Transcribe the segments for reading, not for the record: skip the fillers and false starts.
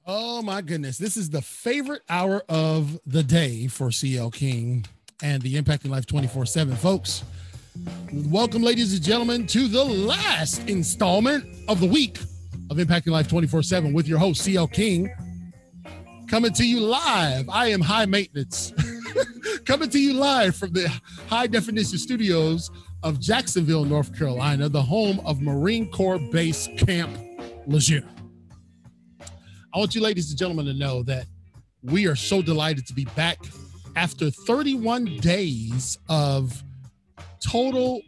Oh my goodness. This is the favorite hour of the day for CL King and the Impacting Life 24/7. Folks, welcome, ladies and gentlemen, to the last installment of the week of Impacting Life 24/7 with your host, CL King. Coming to you live. I am high maintenance. Coming to you live from the high definition studios of Jacksonville, North Carolina, the home of Marine Corps Base Camp Lejeune. I want you ladies and gentlemen to know that we are so delighted to be back after 31 days of total,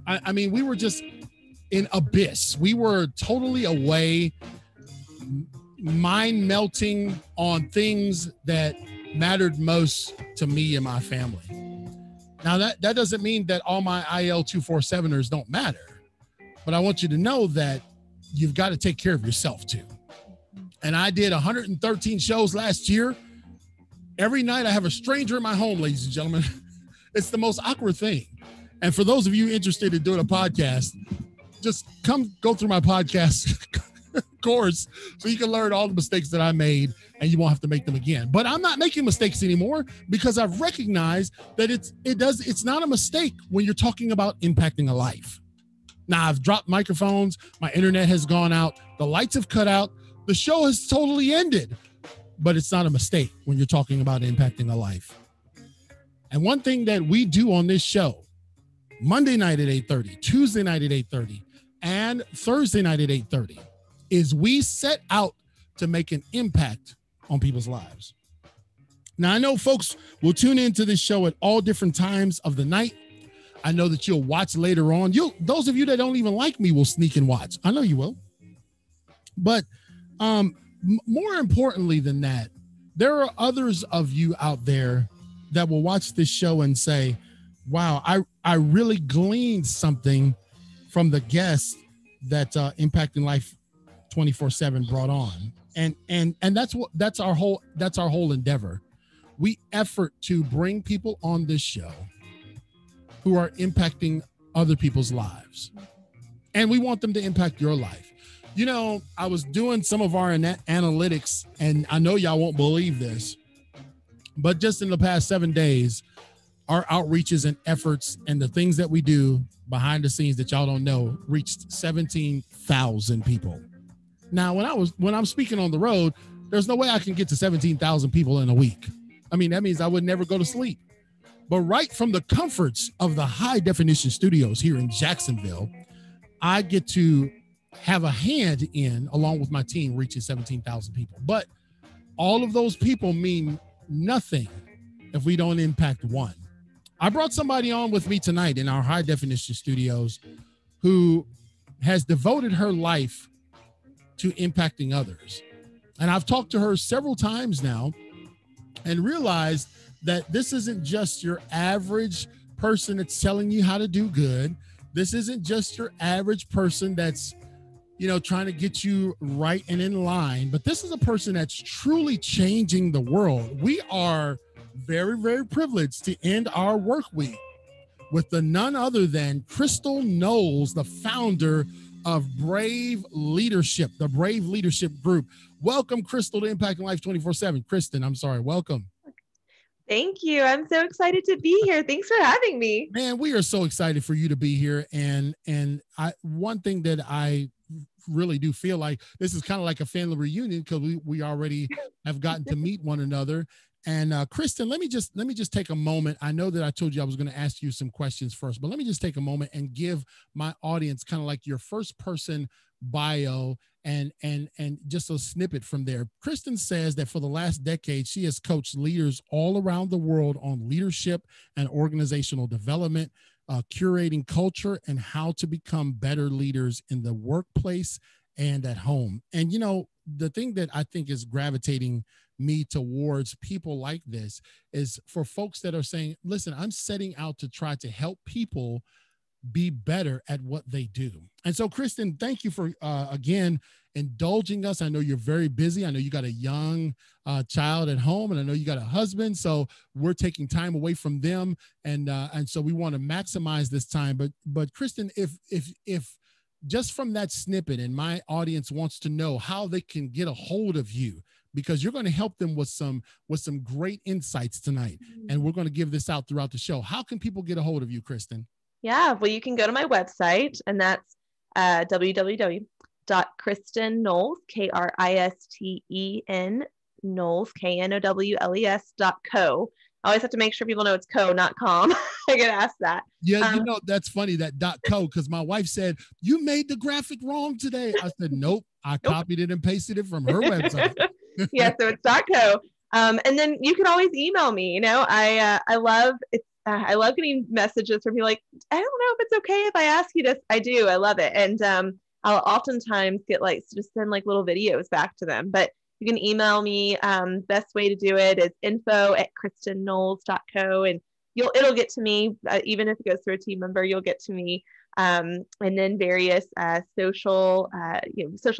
I mean, we were just in abyss. We were totally away, mind melting on things that mattered most to me and my family. Now, that doesn't mean that all my IL 247ers don't matter, but I want you to know that you've got to take care of yourself too. And I did 113 shows last year. Every night I have a stranger in my home, ladies and gentlemen. It's the most awkward thing. And for those of you interested in doing a podcast, just come go through my podcast course so you can learn all the mistakes that I made and you won't have to make them again. But I'm not making mistakes anymore because I've recognized that it's not a mistake when you're talking about impacting a life. Now, I've dropped microphones, my internet has gone out, the lights have cut out, the show has totally ended, but it's not a mistake when you're talking about impacting a life. And one thing that we do on this show, Monday night at 8:30, Tuesday night at 8:30, and Thursday night at 8:30, is we set out to make an impact on people's lives. Now, I know folks will tune into this show at all different times of the night. I know that you'll watch later on. Those of you that don't even like me will sneak and watch. I know you will. But more importantly than that, there are others of you out there that will watch this show and say, wow, I really gleaned something from the guests that Impacting Life 24/7 brought on. And that's our whole endeavor. We effort to bring people on this show who are impacting other people's lives. And we want them to impact your life. You know, I was doing some of our analytics, and I know y'all won't believe this, but just in the past 7 days, our outreaches and efforts and the things that we do behind the scenes that y'all don't know reached 17,000 people. Now, when I'm speaking on the road, there's no way I can get to 17,000 people in a week. I mean, that means I would never go to sleep. But right from the comforts of the high definition studios here in Jacksonville, I get to have a hand in, along with my team, reaching 17,000 people. But all of those people mean nothing if we don't impact one. I brought somebody on with me tonight in our high definition studios who has devoted her life to impacting others. And I've talked to her several times now and realized that this isn't just your average person that's telling you how to do good. This isn't just your average person that's, trying to get you right and in line, but this is a person that's truly changing the world. We are very, very privileged to end our work week with the none other than Kristen Knowles, the founder of Brave Leadership, the Brave Leadership Group. Welcome, Kristen, to Impacting Life 24/7. Kristen, I'm sorry, welcome. Thank you. I'm so excited to be here. Thanks for having me. Man, we are so excited for you to be here. And one thing that I really do feel like this is kind of like a family reunion because we already have gotten to meet one another. And Kristen, let me just take a moment. I know that I told you I was going to ask you some questions first, but let me just take a moment and give my audience kind of like your first person bio and just a snippet from there. Kristen says that for the last decade, she has coached leaders all around the world on leadership and organizational development, curating culture and how to become better leaders in the workplace and at home. And, the thing that I think is gravitating me towards people like this is for folks that are saying, listen, I'm setting out to try to help people be better at what they do. And so, Kristen, thank you for, again, indulging us. I know you're very busy. I know you got a young child at home, and I know you got a husband. So we're taking time away from them. And so we want to maximize this time. But Kristen, if just from that snippet, and my audience wants to know how they can get a hold of you, because you're going to help them with some great insights tonight. And we're going to give this out throughout the show. How can people get a hold of you, Kristen? Yeah, well, you can go to my website, and that's www.Kristen Knowles, Kristen Knowles, KNOWLES.co. I always have to make sure people know it's co, not com. I get asked that. Yeah, that's funny, that .co, because my wife said, you made the graphic wrong today. I said, nope, I copied it and pasted it from her website. Yeah, so it's .co. And then you can always email me. I love it. I love getting messages from people like, I don't know if it's okay if I ask you this. I do. I love it. And I'll oftentimes get just send little videos back to them. But you can email me. Best way to do it is info@KristenKnowles.co, and it'll get to me. Even if it goes through a team member, you'll get to me. And then various social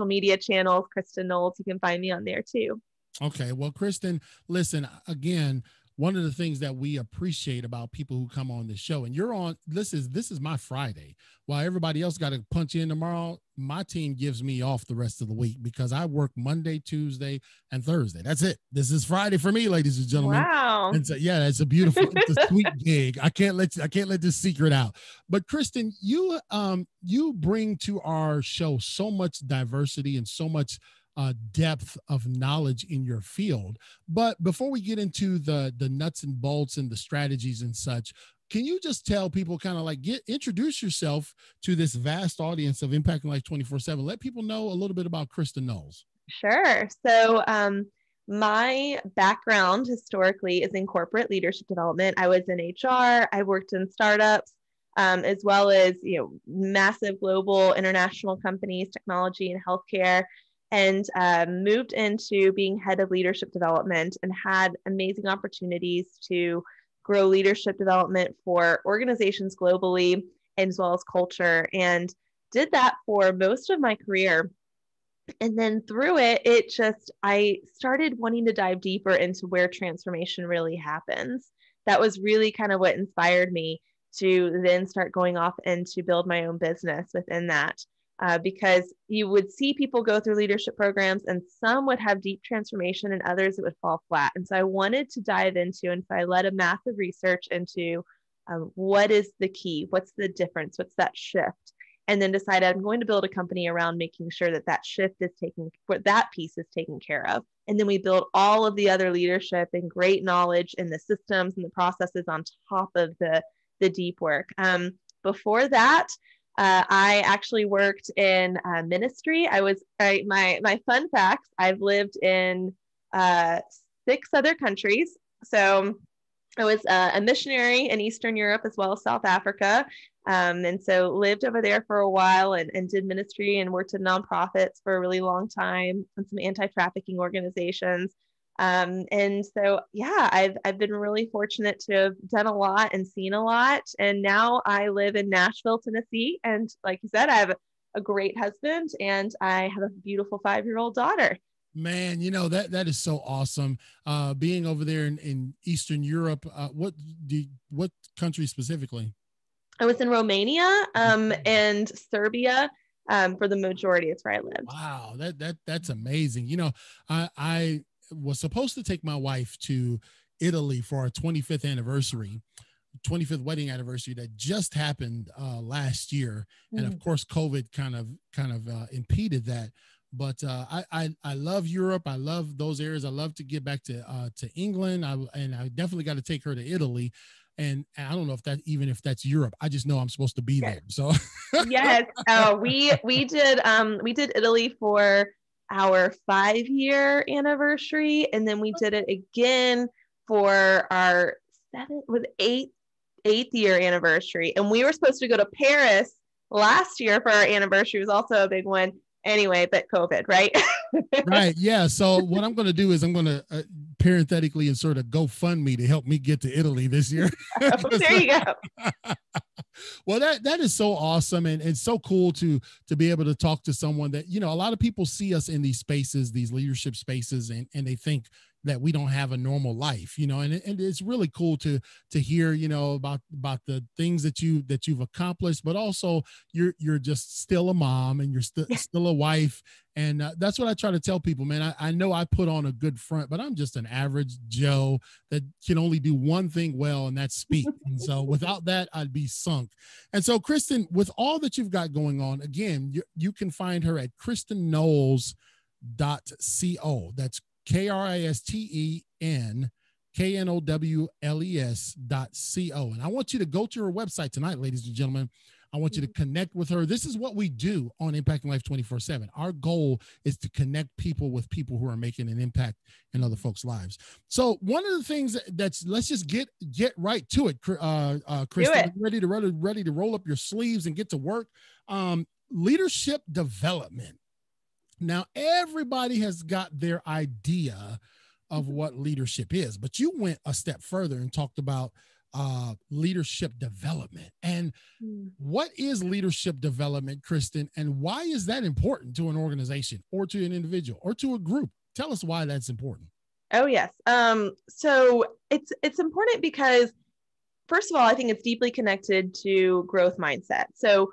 media channels, Kristen Knowles, you can find me on there too. Okay. Well, Kristen, listen, again, one of the things that we appreciate about people who come on the show, and you're on, this is my Friday. While everybody else got to punch in tomorrow, my team gives me off the rest of the week because I work Monday, Tuesday, and Thursday. That's it. This is Friday for me, ladies and gentlemen. Wow. And so, yeah, it's a beautiful, it's a sweet gig. I can't let this secret out. But Kristen, you bring to our show so much diversity and so much depth of knowledge in your field. But before we get into the nuts and bolts and the strategies and such, can you just tell people kind of introduce yourself to this vast audience of Impacting Life 24/7? Let people know a little bit about Kristen Knowles. Sure. So my background historically is in corporate leadership development. I was in HR. I worked in startups, as well as massive global international companies, technology and healthcare, and moved into being head of leadership development and had amazing opportunities to grow leadership development for organizations globally, as well as culture, and did that for most of my career. And then through it, I started wanting to dive deeper into where transformation really happens. That was really kind of what inspired me to then start going off and to build my own business within that. Because you would see people go through leadership programs, and some would have deep transformation and others it would fall flat. And so I wanted to dive into, and so I led a massive research into what is the key, what's the difference, what's that shift, and then decided I'm going to build a company around making sure that shift is that piece is taken care of. And then we build all of the other leadership and great knowledge and the systems and the processes on top of the deep work. Before that, I actually worked in ministry. My fun facts, I've lived in 6 other countries. So I was a missionary in Eastern Europe as well as South Africa. And so lived over there for a while and did ministry and worked in nonprofits for a really long time and some anti-trafficking organizations. And so, yeah, I've been really fortunate to have done a lot and seen a lot. And now I live in Nashville, Tennessee. And like you said, I have a great husband and I have a beautiful 5-year-old daughter. Man, that is so awesome. Being over there in Eastern Europe, what country specifically? I was in Romania and Serbia. For the majority, it's where I lived. Wow, that's amazing. I was supposed to take my wife to Italy for our 25th wedding anniversary that just happened last year, and of course COVID kind of impeded that. But I love Europe. I love those areas. I love to get back to England. I definitely got to take her to Italy. And I don't know if that's Europe. I just know I'm supposed to be there. So yes, we did Italy for our 5-year anniversary, and then we did it again for our 8th year anniversary. And we were supposed to go to Paris last year for our anniversary. It was also a big one. Anyway, but COVID, right? Right. Yeah. So what I'm going to do is I'm going to parenthetically insert a GoFundMe to help me get to Italy this year. There you go. Well, that is so awesome. And it's so cool to be able to talk to someone that, a lot of people see us in these spaces, these leadership spaces, and they think, that we don't have a normal life, and it's really cool to hear, about the things that you've accomplished, but also you're just still a mom, and you're still a wife. And that's what I try to tell people, man. I know I put on a good front, but I'm just an average Joe that can only do one thing well, and that's speak. And so without that, I'd be sunk. And so, Kristen, with all that you've got going on, again, you can find her at KristenKnowles.co. That's KristenKnowles.co. And I want you to go to her website tonight, ladies and gentlemen. I want you to connect with her. This is what we do on Impacting Life 24/7. Our goal is to connect people with people who are making an impact in other folks' lives. So one of the things let's just get right to it, Kristen. Ready to roll up your sleeves and get to work. Leadership development. Now, everybody has got their idea of what leadership is, but you went a step further and talked about leadership development. And what is leadership development, Kristen, and why is that important to an organization or to an individual or to a group? Tell us why that's important. Oh, yes. So it's important because, first of all, I think it's deeply connected to growth mindset. So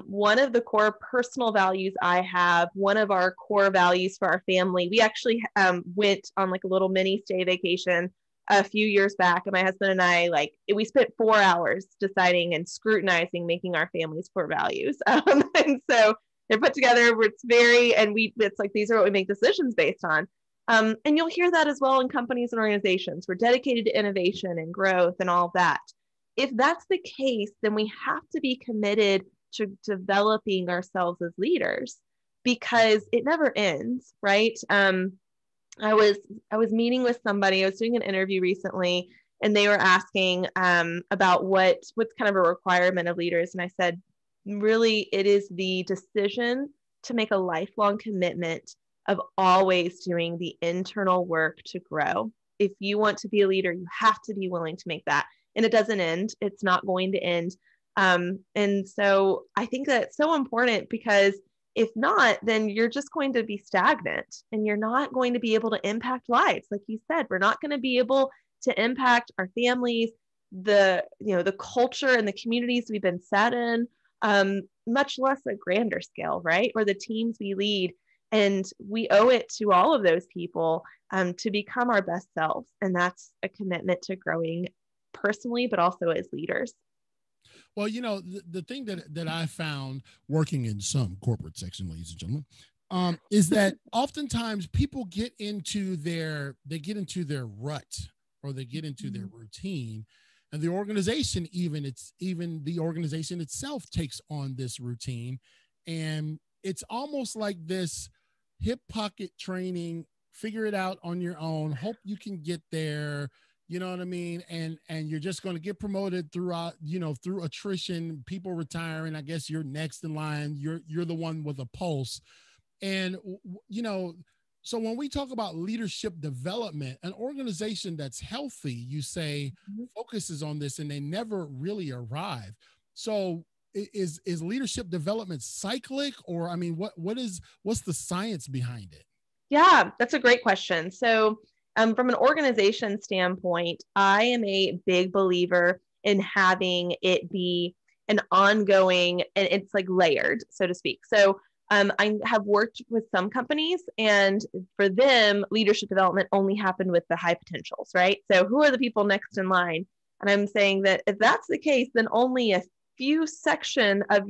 one of the core personal values I have, one of our core values for our family, we actually went on like a little mini stay vacation a few years back, and my husband and I, we spent 4 hours deciding and scrutinizing, making our family's core values. And so they're put together. It's like, these are what we make decisions based on. And you'll hear that as well in companies and organizations. We're dedicated to innovation and growth and all of that. If that's the case, then we have to be committed to developing ourselves as leaders, because it never ends, right? I was meeting with somebody. I was doing an interview recently, and they were asking about what's kind of a requirement of leaders. And I said, really, it is the decision to make a lifelong commitment of always doing the internal work to grow. If you want to be a leader, you have to be willing to make that. And it doesn't end. It's not going to end. And so I think that's so important, because if not, then you're just going to be stagnant, and you're not going to be able to impact lives. Like you said, we're not going to be able to impact our families, the culture and the communities we've been set in, much less a grander scale, right? Or the teams we lead. And we owe it to all of those people to become our best selves. And that's a commitment to growing personally, but also as leaders. Well, the thing that I found working in some corporate section, ladies and gentlemen, is that oftentimes people get into their rut, or they get into their routine, and the organization, even the organization itself, takes on this routine, and it's almost like this hip pocket training, figure it out on your own, hope you can get there. You know what I mean? And you're just going to get promoted throughout, through attrition, people retiring. I guess you're next in line. You're the one with a pulse. And, so when we talk about leadership development, an organization that's healthy, you say, focuses on this, and they never really arrive. So is leadership development cyclic, or, I mean, what's the science behind it? Yeah, that's a great question. So from an organization standpoint, I am a big believer in having it be an ongoing, and it's like layered, so to speak. So I have worked with some companies, and for them, leadership development only happened with the high potentials, right? So who are the people next in line? And I'm saying that if that's the case, then only a section of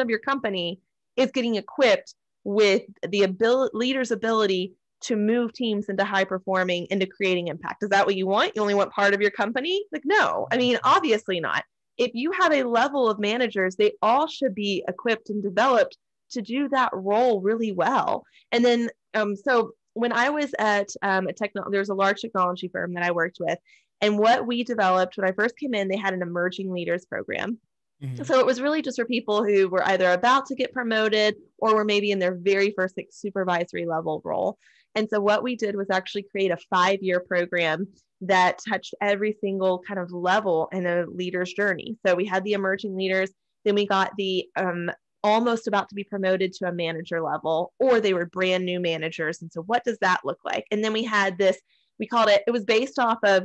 your company is getting equipped with the leader's ability to move teams into high performing, into creating impact. Is that what you want? You only want part of your company? Like, no, I mean, obviously not. If you have a level of managers, they all should be equipped and developed to do that role really well. And then, so when I was at there's a large technology firm that I worked with, and what we developed when I first came in, they had an emerging leaders program. So it was really just for people who were either about to get promoted or were maybe in their very first supervisory level role. And so what we did was actually create a 5-year program that touched every single kind of level in a leader's journey. So we had the emerging leaders, then we got the almost about to be promoted to a manager level, or they were brand new managers. And so what does that look like? And then we had this, we called it was based off of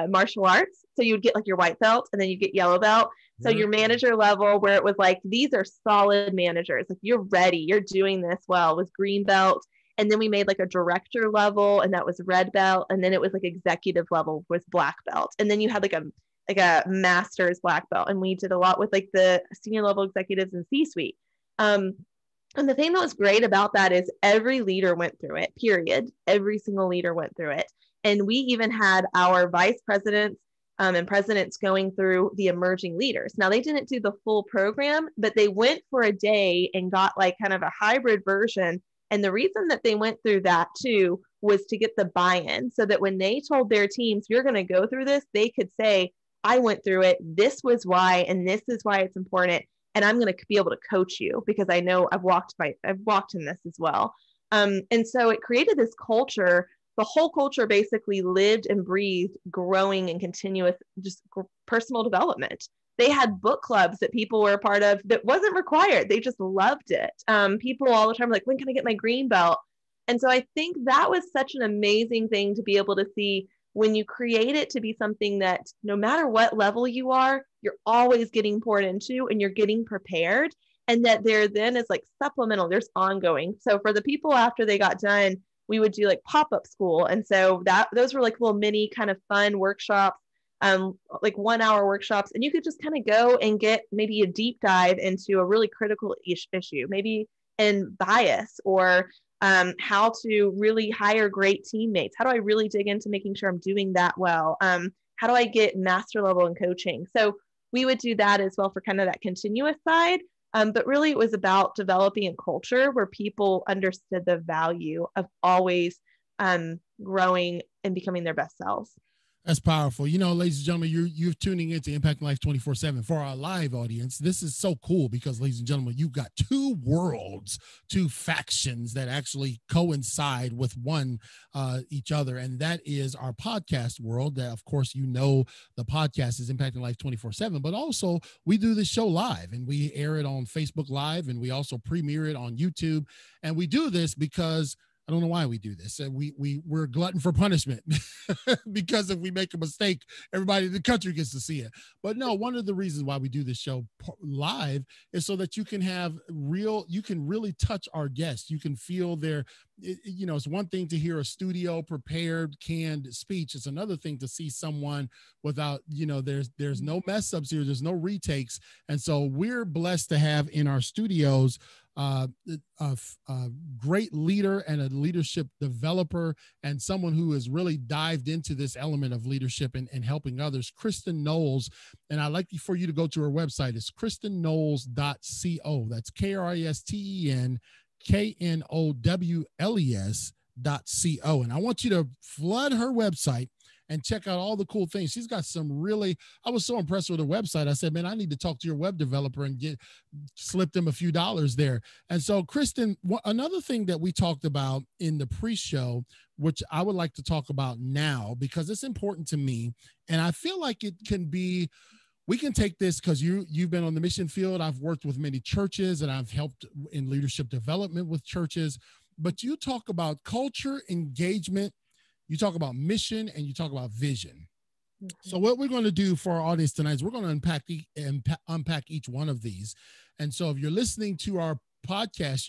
martial arts. So you would get like your white belt and then you get yellow belt. So your manager level, where it was like, these are solid managers. Like, you're ready, you're doing this well, was green belt. And then we made like a director level, and that was red belt. And then it was like executive level with black belt. And then you had like a master's black belt. And we did a lot with like the senior level executives and C-suite. And the thing that was great about that is every leader went through it, period. Every single leader went through it. And we even had our vice presidents and presidents going through the emerging leaders. Now, they didn't do the full program, but they went for a day and got like kind of a hybrid version. And the reason that they went through that too was to get the buy-in, so that when they told their teams, you're going to go through this, they could say, I went through it. This was why, and this is why it's important. And I'm going to be able to coach you because I know I've walked in this as well. And so it created this culture. The whole culture basically lived and breathed growing and continuous just personal development. They had book clubs that people were a part of that wasn't required. They just loved it. People all the time were like, when can I get my green belt? And so I think that was such an amazing thing to be able to see when you create it to be something that no matter what level you are, you're always getting poured into and you're getting prepared. And that there then is like supplemental, there's ongoing. So for the people after they got done, we would do like pop-up school. And so those were like little mini kind of fun workshops, like 1 hour workshops. And you could just kind of go and get maybe a deep dive into a really critical issue, maybe in bias, or how to really hire great teammates. How do I really dig into making sure I'm doing that well? How do I get master level in coaching? So we would do that as well for kind of that continuous side. But really it was about developing a culture where people understood the value of always growing and becoming their best selves. That's powerful. You know, ladies and gentlemen, you're tuning into Impacting Life 24/7. For our live audience, this is so cool because, ladies and gentlemen, you've got two worlds, two factions that actually coincide with each other. And that is our podcast world that, of course, you know, the podcast is Impacting Life 24/7, but also we do this show live and we air it on Facebook Live and we also premiere it on YouTube. And we do this because I don't know why we do this. We're glutton for punishment because if we make a mistake, everybody in the country gets to see it. But no, one of the reasons why we do this show live is so that you can really touch our guests. You can feel it's one thing to hear a studio prepared, canned speech. It's another thing to see someone without, there's no mess ups here. There's no retakes. And so we're blessed to have in our studios a great leader and a leadership developer and someone who has really dived into this element of leadership and helping others, Kristen Knowles. And I'd like for you to go to her website. It's KristenKnowles.co. That's KristenKnowles.co. And I want you to flood her website and check out all the cool things. She's got I was so impressed with her website. I said, man, I need to talk to your web developer and slip them a few dollars there. And so, Kristen, another thing that we talked about in the pre-show, which I would like to talk about now because it's important to me. And I feel like we can take this because you've been on the mission field. I've worked with many churches and I've helped in leadership development with churches, but you talk about culture, engagement, you talk about mission, and you talk about vision. Mm-hmm. So what we're going to do for our audience tonight is we're going to unpack each one of these. And so if you're listening to our podcast,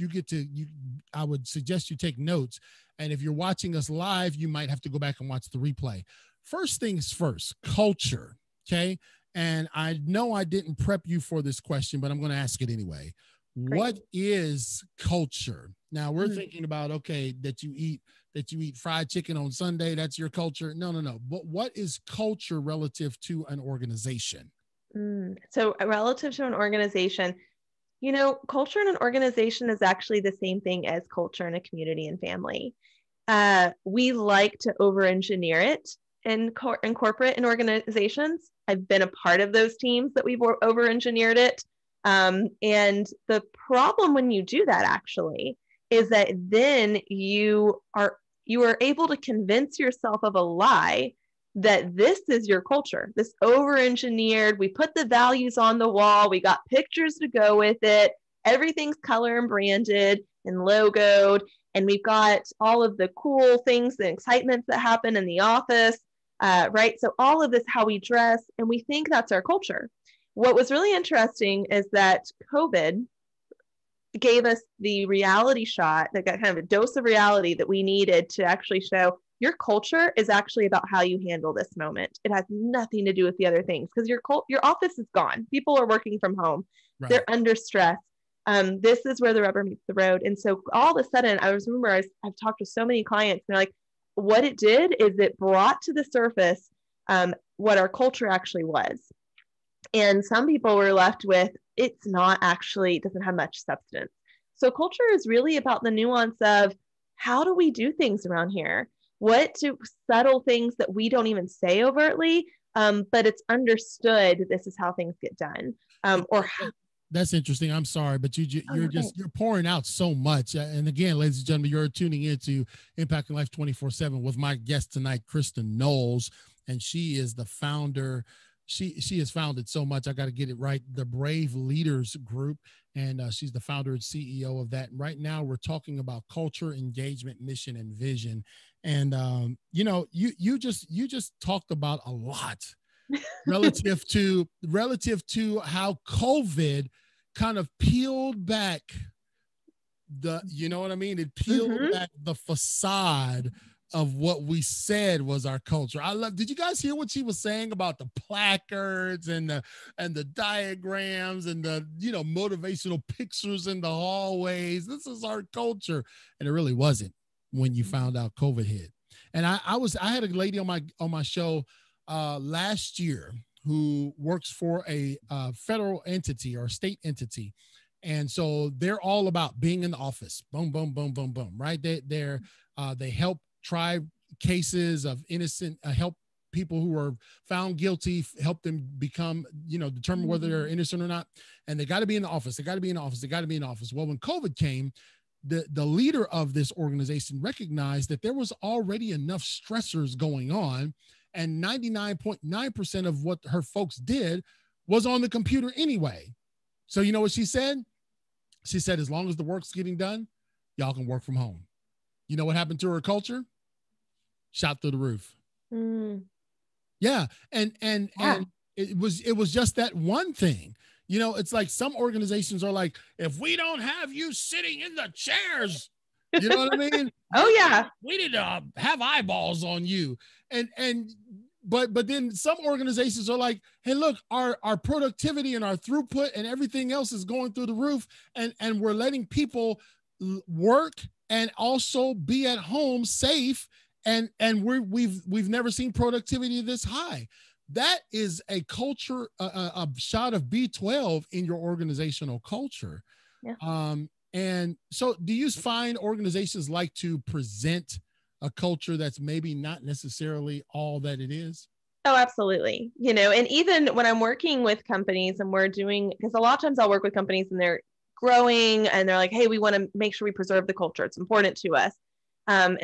I would suggest you take notes. And if you're watching us live, you might have to go back and watch the replay. First things first, culture. Okay. And I know I didn't prep you for this question, but I'm going to ask it anyway. Great. What is culture? Now we're thinking about, that you eat fried chicken on Sunday. That's your culture. No. But what is culture relative to an organization? So relative to an organization, culture in an organization is actually the same thing as culture in a community and family. We like to over-engineer it in corporate and organizations. I've been a part of those teams that we've over-engineered it. And the problem when you do that actually is that then you are able to convince yourself of a lie that this is your culture, this over-engineered, we put the values on the wall, we got pictures to go with it, everything's color and branded and logoed, and we've got all of the cool things, the excitements that happen in the office, right? So all of this, how we dress, and we think that's our culture. What was really interesting is that COVID gave us the reality shot, that got kind of a dose of reality that we needed to actually show your culture is actually about how you handle this moment. It has nothing to do with the other things, because your office is gone. People are working from home. Right. They're under stress. This is where the rubber meets the road. And so all of a sudden, I've talked to so many clients, and they're like, what it did is it brought to the surface what our culture actually was. And some people were left with, it doesn't have much substance. So culture is really about the nuance of, how do we do things around here? What subtle things that we don't even say overtly, but it's understood this is how things get done. That's interesting. I'm sorry, but you're pouring out so much. And again, ladies and gentlemen, you're tuning into Impacting Life 24/7 with my guest tonight, Kristen Knowles, and she is the founder. She has founded so much. I got to get it right. The Brave Leaders Group, and she's the founder and CEO of that. And right now, we're talking about culture, engagement, mission, and vision. And you just talked about a lot relative to how COVID kind of peeled back it peeled back the facade of what we said was our culture. Did you guys hear what she was saying about the placards and the diagrams and the, motivational pictures in the hallways? This is our culture. And it really wasn't when you found out COVID hit. And I had a lady on my show last year who works for a federal entity or state entity. And so they're all about being in the office. Boom, boom, boom, boom, boom. Right. They help try cases of innocent, help people who are found guilty, help them become, determine whether they're innocent or not. And they got to be in the office. They got to be in the office. They got to be in the office. Well, when COVID came, the leader of this organization recognized that there was already enough stressors going on, and 99.9% of what her folks did was on the computer anyway. So you know what she said? She said, as long as the work's getting done, y'all can work from home. You know what happened to her culture? Shot through the roof. Yeah. And it was just that one thing. It's like some organizations are like, if we don't have you sitting in the chairs, you know what I mean? Oh yeah. We need to have eyeballs on you. But then some organizations are like, hey, look, our productivity and our throughput and everything else is going through the roof. And we're letting people work and also be at home safe. And we've never seen productivity this high. That is a culture, a shot of B12 in your organizational culture. Yeah. And so do you find organizations like to present a culture that's maybe not necessarily all that it is? Oh, absolutely. And even when I'm working with companies and because a lot of times I'll work with companies and they're growing and they're like, hey, we want to make sure we preserve the culture. It's important to us.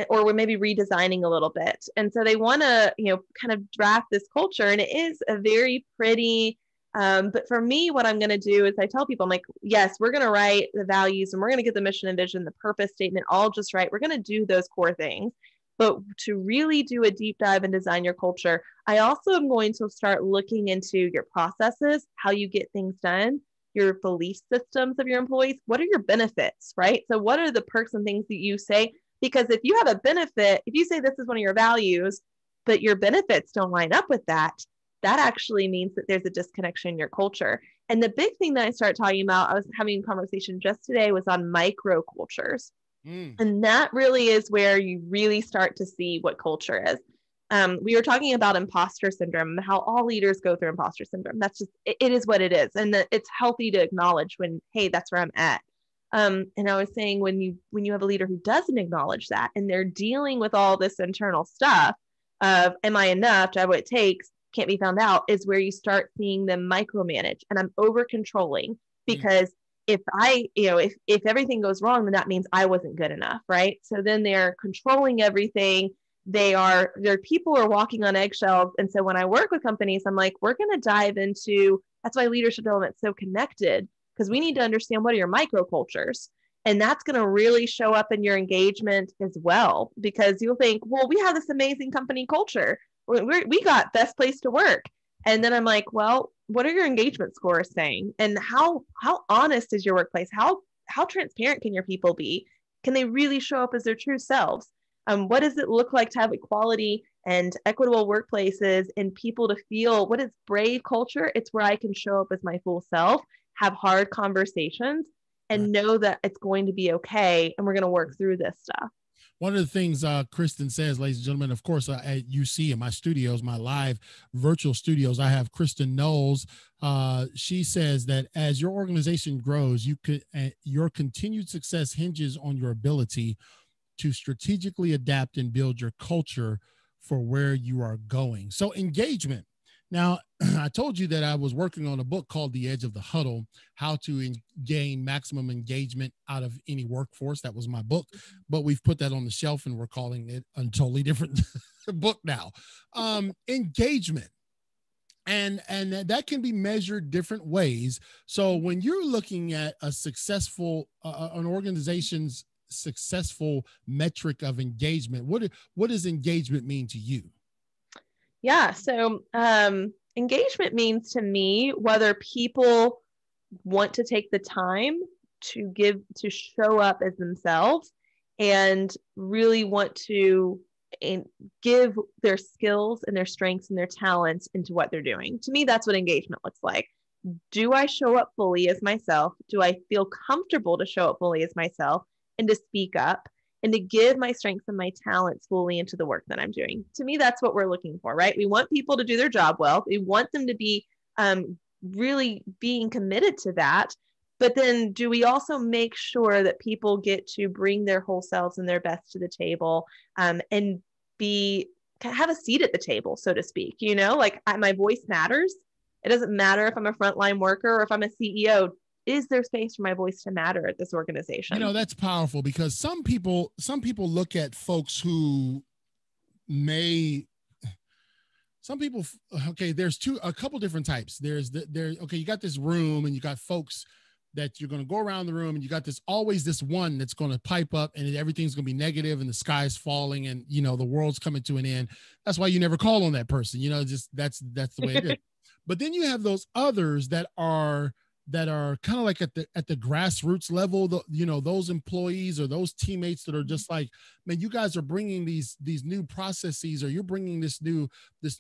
Or we're maybe redesigning a little bit. And so they want to, kind of draft this culture, and it is a very pretty, but for me, what I'm going to do is I tell people, I'm like, yes, we're going to write the values and we're going to get the mission and vision, the purpose statement, all just right. We're going to do those core things, but to really do a deep dive and design your culture, I also am going to start looking into your processes, how you get things done, your belief systems of your employees. What are your benefits, right? So what are the perks and things that you say? Because if you have a benefit, if you say this is one of your values, but your benefits don't line up with that, that actually means that there's a disconnection in your culture. And the big thing that I started talking about, I was having a conversation just today, was on micro cultures. And that really is where you really start to see what culture is. We were talking about imposter syndrome, how all leaders go through imposter syndrome. That's just, it is what it is. And it's healthy to acknowledge when, hey, that's where I'm at. And I was saying, when you have a leader who doesn't acknowledge that, and they're dealing with all this internal stuff of, am I enough? Do I have what it takes? Can't be found out, is where you start seeing them micromanage. And I'm over controlling, because if everything goes wrong, then that means I wasn't good enough. Right. So then they're controlling everything. Their people are walking on eggshells. And so when I work with companies, I'm like, we're going to dive into, that's why leadership development is so connected, because we need to understand what are your microcultures. And that's going to really show up in your engagement as well, because you'll think, well, we have this amazing company culture. We got best place to work. And then I'm like, well, what are your engagement scores saying? And how honest is your workplace? How transparent can your people be? Can they really show up as their true selves? What does it look like to have equality and equitable workplaces and people to feel, what is brave culture? It's where I can show up as my full self, have hard conversations, and know that it's going to be okay. And we're going to work through this stuff. One of the things Kristen says, ladies and gentlemen, of course, at UC in my studios, my live virtual studios, I have Kristen Knowles. She says that as your organization grows, your continued success hinges on your ability to strategically adapt and build your culture for where you are going. So engagement. Now, I told you that I was working on a book called The Edge of the Huddle, How to Gain Maximum Engagement Out of Any Workforce. That was my book, but we've put that on the shelf and we're calling it a totally different book now. Engagement. And that can be measured different ways. So when you're looking at a successful, an organization's successful metric of engagement, what does engagement mean to you? Yeah. So engagement means to me whether people want to take the time to show up as themselves and really want to give their skills and their strengths and their talents into what they're doing. To me, that's what engagement looks like. Do I show up fully as myself? Do I feel comfortable to show up fully as myself and to speak up and to give my strengths and my talents fully into the work that I'm doing? To me, that's what we're looking for, right? We want people to do their job well. We want them to be really being committed to that. But then do we also make sure that people get to bring their whole selves and their best to the table and have a seat at the table, so to speak? You know, like my voice matters. It doesn't matter if I'm a frontline worker or if I'm a CEO. Is there space for my voice to matter at this organization? You know, that's powerful, because some people look at folks who okay, there's a couple different types. Okay, you got this room and you got folks that you're going to go around the room and you got always this one that's going to pipe up and everything's going to be negative and the sky's falling and, you know, the world's coming to an end. That's why you never call on that person. You know, just that's the way it is. But then you have those others that are kind of like at the grassroots level, those employees or those teammates that are just like, man, you guys are bringing these new processes, or you're bringing this new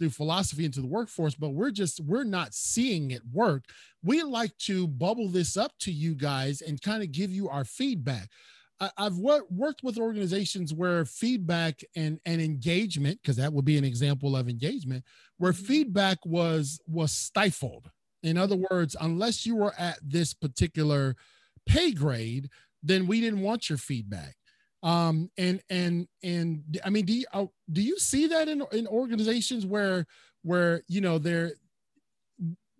philosophy into the workforce, but we're not seeing it work. We like to bubble this up to you guys and kind of give you our feedback. I've worked with organizations where feedback and engagement, because that would be an example of engagement, where feedback was stifled. In other words, unless you were at this particular pay grade, then we didn't want your feedback. And I mean, do you see that in organizations where they're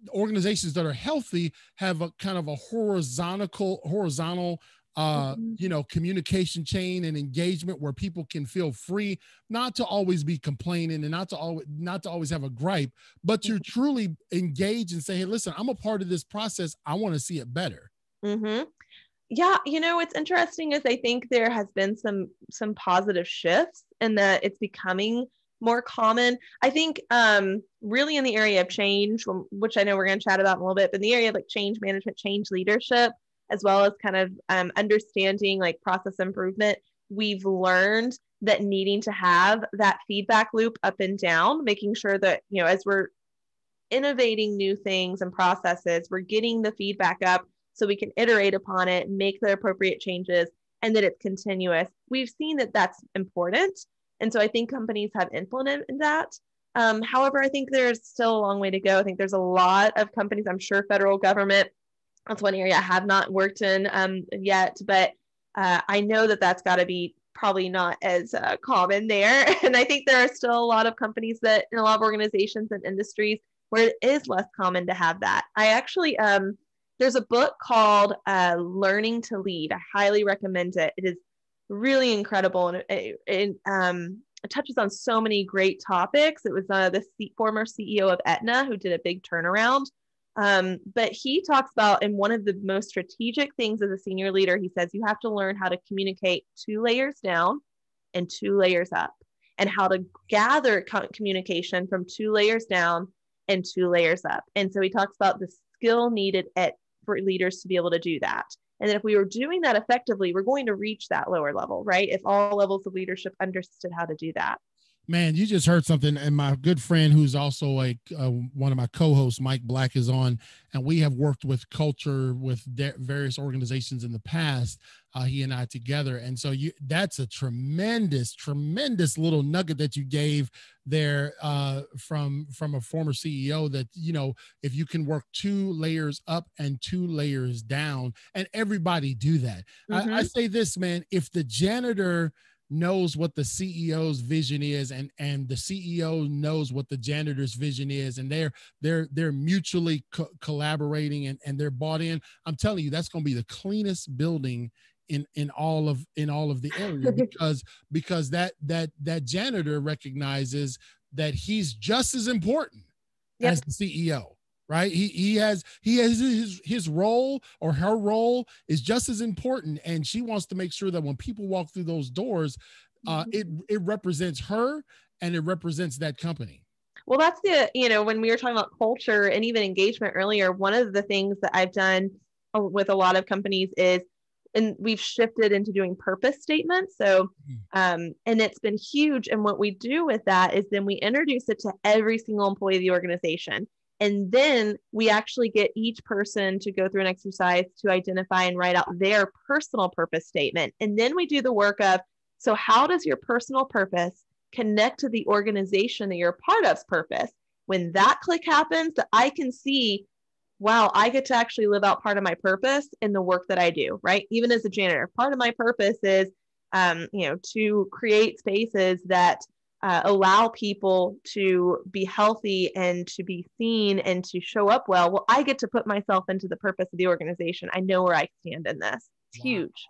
organizations that are healthy have a kind of a horizontal communication chain and engagement where people can feel free not to always be complaining and not to always have a gripe, but to truly engage and say, hey, listen, I'm a part of this process. I want to see it better. Mm-hmm. Yeah. What's interesting is I think there has been some positive shifts and that it's becoming more common. I think really in the area of change, which I know we're going to chat about in a little bit, but in the area of like change management, change leadership, as well as kind of understanding like process improvement, we've learned that needing to have that feedback loop up and down, making sure that, as we're innovating new things and processes, we're getting the feedback up so we can iterate upon it, make the appropriate changes, and that it's continuous. We've seen that that's important. And so I think companies have implemented that. However, I think there's still a long way to go. I think there's a lot of companies, I'm sure federal government, that's one area I have not worked in yet, but I know that that's got to be probably not as common there. And I think there are still a lot of companies that in a lot of organizations and industries where it is less common to have that. I actually, there's a book called Learning to Lead. I highly recommend it. It is really incredible. And it touches on so many great topics. It was the former CEO of Aetna who did a big turnaround. But he talks about, in one of the most strategic things as a senior leader, he says you have to learn how to communicate 2 layers down and 2 layers up, and how to gather communication from 2 layers down and 2 layers up. And so he talks about the skill needed for leaders to be able to do that. And then if we were doing that effectively, we're going to reach that lower level, right? If all levels of leadership understood how to do that. Man, you just heard something, and my good friend, who's also one of my co-hosts, Mike Black, is on, and we have worked with culture with various organizations in the past. He and I together, and so that's a tremendous little nugget that you gave there from a former CEO. That, if you can work 2 layers up and 2 layers down, and everybody do that. Mm-hmm. I say this, man, if the janitor knows what the CEO's vision is, and the CEO knows what the janitor's vision is, and they're mutually collaborating, and they're bought in, I'm telling you, that's going to be the cleanest building in all of the area, because that janitor recognizes that he's just as important as the CEO. Right. He has his role, or her role is just as important. And she wants to make sure that when people walk through those doors, it represents her, and it represents that company. Well, that's when we were talking about culture and even engagement earlier, one of the things that I've done with a lot of companies is, and we've shifted into doing purpose statements. So, and it's been huge. And what we do with that is then we introduce it to every single employee of the organization. And then we actually get each person to go through an exercise to identify and write out their personal purpose statement. And then we do the work of, so how does your personal purpose connect to the organization that you're part of's purpose? When that click happens, that I can see, wow, I get to actually live out part of my purpose in the work that I do, right? Even as a janitor, part of my purpose is, to create spaces that allow people to be healthy and to be seen and to show up well. Well, I get to put myself into the purpose of the organization. I know where I stand in this. It's huge.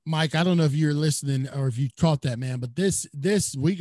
Mike, I don't know if you're listening or if you caught that, man, but this we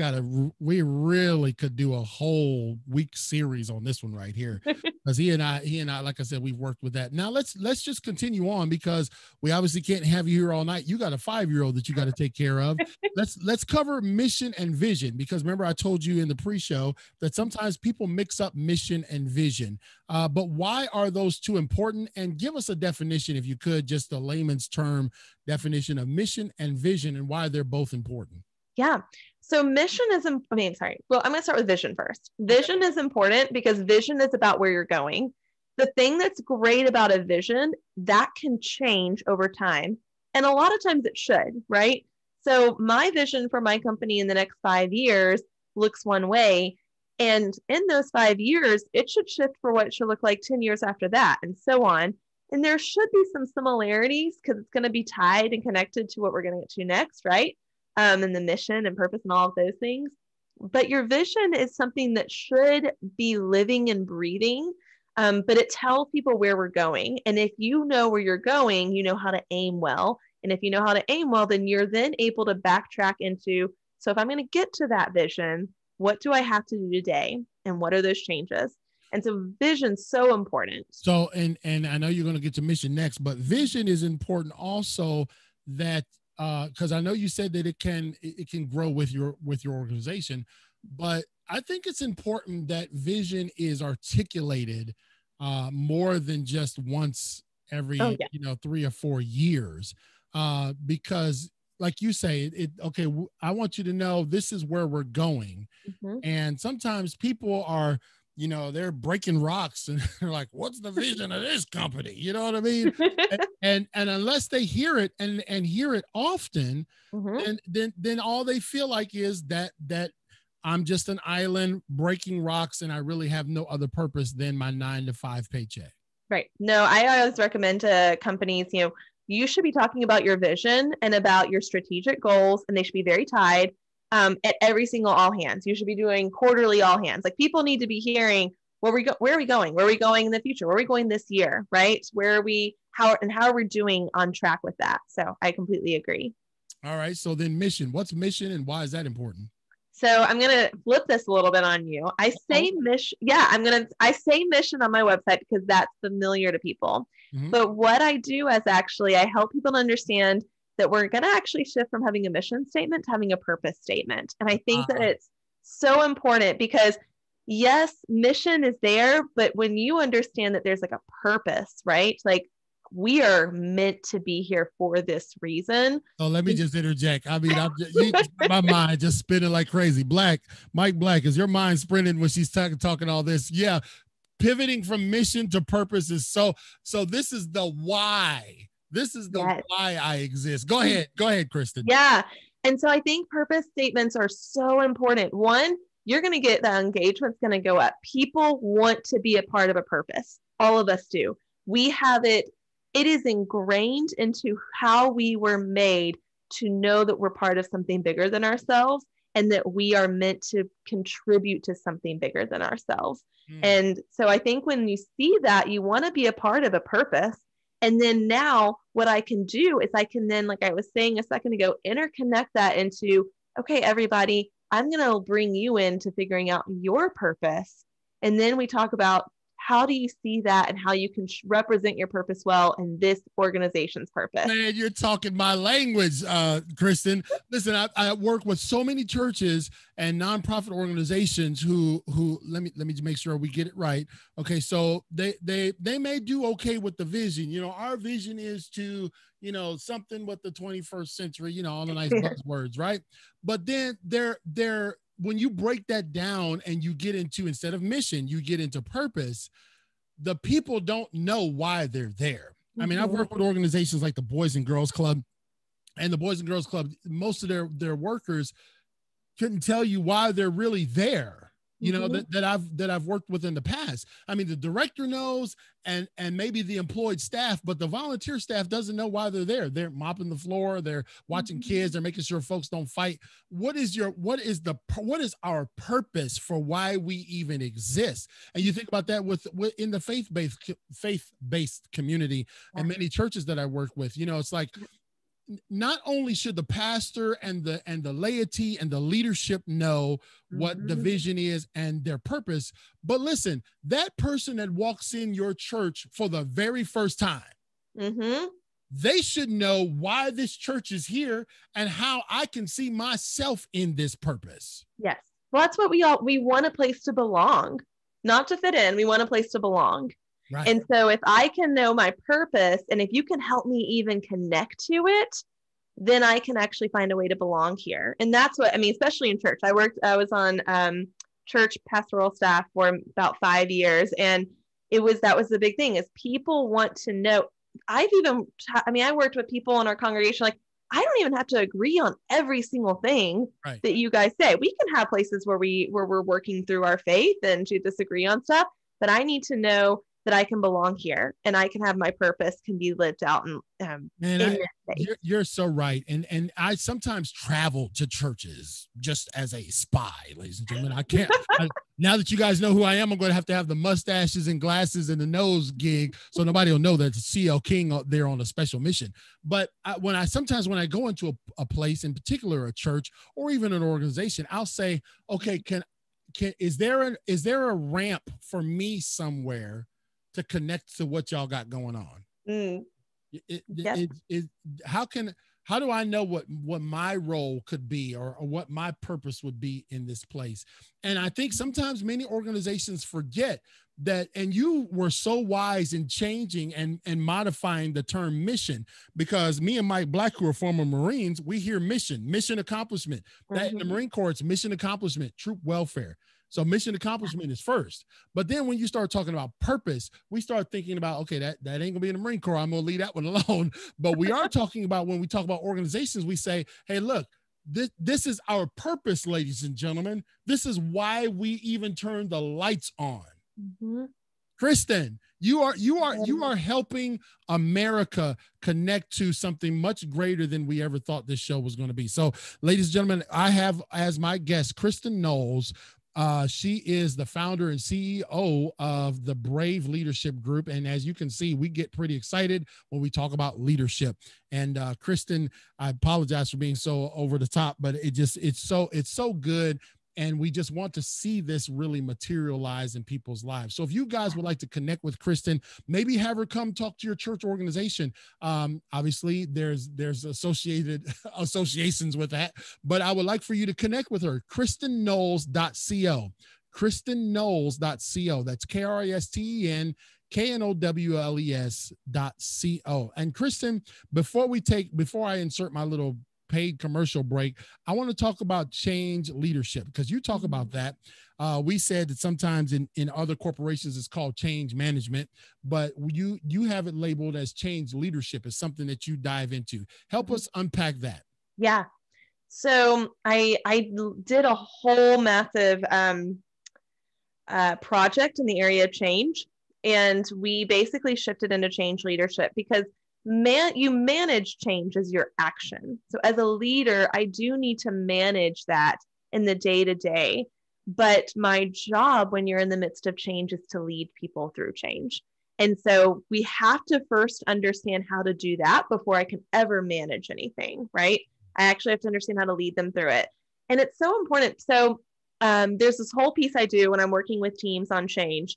really could do a whole week series on this one right here, because he and I, like I said, we've worked with that. Now let's just continue on, because we obviously can't have you here all night. You got a 5-year-old that you got to take care of. Let's cover mission and vision, because remember I told you in the pre-show that sometimes people mix up mission and vision. But why are those 2 important? And give us a definition, if you could, just a layman's term definition of mission and vision, and why they're both important. Yeah. So mission is, well, I'm going to start with vision first. Vision is important because vision is about where you're going. The thing that's great about a vision, that can change over time. And a lot of times it should, right? So my vision for my company in the next 5 years looks one way. And in those 5 years, it should shift for what it should look like 10 years after that, and so on. And there should be some similarities, because it's going to be tied and connected to what we're going to get to next, right? And the mission and purpose and all of those things. But your vision is something that should be living and breathing, but it tells people where we're going. And if you know where you're going, you know how to aim well. And if you know how to aim well, then you're then able to backtrack into, so if I'm going to get to that vision, what do I have to do today? And what are those changes? And so vision's so important. So, and I know you're going to get to mission next, but vision is important also, that because I know you said that it can grow with your organization, but I think it's important that vision is articulated more than just once every 3 or 4 years, because like you say, okay, I want you to know this is where we're going. Mm-hmm. And sometimes people are, they're breaking rocks and they're like, what's the vision of this company? You know what I mean? and unless they hear it and hear it often, mm-hmm. then all they feel like is that I'm just an island breaking rocks, and I really have no other purpose than my 9 to 5 paycheck. Right. No, I always recommend to companies, you should be talking about your vision and about your strategic goals, and they should be very tied at every single all hands. You should be doing quarterly all hands. Like, people need to be hearing where are we going? Where are we going in the future? Where are we going this year? Right? Where are we? How are we doing on track with that? So I completely agree. All right. So then mission. What's mission, and why is that important? So I'm gonna flip this a little bit on you. I say mission. Yeah, I say mission on my website because that's familiar to people. Mm-hmm. But what I do is actually I help people to understand that we're gonna actually shift from having a mission statement to having a purpose statement. And I think that it's so important because yes, mission is there, but when you understand that there's like a purpose, right? Like we are meant to be here for this reason. Oh, let me just interject. I mean, my mind just spinning like crazy. Mike Black, is your mind sprinting when she's talking all this? Yeah. Pivoting from mission to purpose is so this is the why. This is the why I exist. Go ahead, Kristen. Yeah. And so I think purpose statements are so important. One, you're going to get the engagement's going to go up. People want to be a part of a purpose. All of us do. We have it is ingrained into how we were made to know that we're part of something bigger than ourselves and that we are meant to contribute to something bigger than ourselves. And so I think when you see that, you want to be a part of a purpose. And then now what I can do is I can then, like I was saying a second ago, interconnect that into, okay, everybody, I'm going to bring you into figuring out your purpose. And then we talk about how do you see that and how you can represent your purpose well in this organization's purpose. Man, you're talking my language, Kristen. Listen, I work with so many churches and nonprofit organizations who let me make sure we get it right. Okay, so they may do okay with the vision. You know, our vision is to, you know, something with the 21st century, you know, all the nice buzzwords, right? But then they're when you break that down and you get into, instead of mission, you get into purpose, the people don't know why they're there. I mean, I've worked with organizations like the Boys and Girls Club, and the Boys and Girls Club, most of their workers couldn't tell you why they're really there. You know, that I've worked with in the past. I mean, the director knows and maybe the employed staff, but the volunteer staff doesn't know why they're there. They're mopping the floor, they're watching kids, they're making sure folks don't fight. What is our purpose for why we even exist? And you think about that with in the faith-based community and many churches that I work with. You know, it's like, not only should the pastor and the laity and the leadership know what the vision is and their purpose, but listen, that person that walks in your church for the very first time, they should know why this church is here and how I can see myself in this purpose. Yes. Well, that's what we want a place to belong, not to fit in. We want a place to belong. Right. And so if I can know my purpose, and if you can help me even connect to it, then I can actually find a way to belong here. And that's what, I mean, especially in church. I was on church pastoral staff for about 5 years. And that was the big thing, is people want to know. I worked with people in our congregation, like, I don't even have to agree on every single thing that you guys say. We can have places where we're working through our faith and to disagree on stuff, but I need to know that I can belong here and I can have my purpose can be lived out. And you're so right. And I sometimes travel to churches just as a spy, ladies and gentlemen. I can't, now that you guys know who I am, I'm going to have the mustaches and glasses and the nose gig, so nobody will know that it's CL King there on a special mission. But when I go into a place, in particular a church or even an organization, I'll say, okay, is there a ramp for me somewhere to connect to what y'all got going on? How do I know what my role could be or what my purpose would be in this place? And I think sometimes many organizations forget that, and you were so wise in changing and modifying the term mission, because me and Mike Black, who are former Marines, we hear mission accomplishment. That in the Marine Corps, it's mission accomplishment, troop welfare. So mission accomplishment is first. But then when you start talking about purpose, we start thinking about, okay, that ain't gonna be in the Marine Corps. I'm gonna leave that one alone. But we are talking about, when we talk about organizations, we say, hey, look, this is our purpose, ladies and gentlemen. This is why we even turn the lights on. Kristen, you are helping America connect to something much greater than we ever thought this show was going to be. So, ladies and gentlemen, I have as my guest Kristen Knowles. She is the founder and CEO of the Brave Leadership Group. And as you can see, we get pretty excited when we talk about leadership. And Kristen, I apologize for being so over the top, but it's so good. And we just want to see this really materialize in people's lives. So if you guys would like to connect with Kristen, maybe have her come talk to your church organization. Obviously, there's associated associations with that, but I would like for you to connect with her. KristenKnowles.co. KristenKnowles.co. That's KristenKnowles.co. And Kristen, before I insert my little paid commercial break, I want to talk about change leadership, because you talk about that. We said that sometimes in other corporations it's called change management, but you have it labeled as change leadership, as something that you dive into. Help us unpack that. Yeah. So I did a whole massive project in the area of change, and we basically shifted into change leadership because you manage change as your action. So as a leader, I do need to manage that in the day-to-day. But my job when you're in the midst of change is to lead people through change. And so we have to first understand how to do that before I can ever manage anything, right? I actually have to understand how to lead them through it. And it's so important. So there's this whole piece I do when I'm working with teams on change.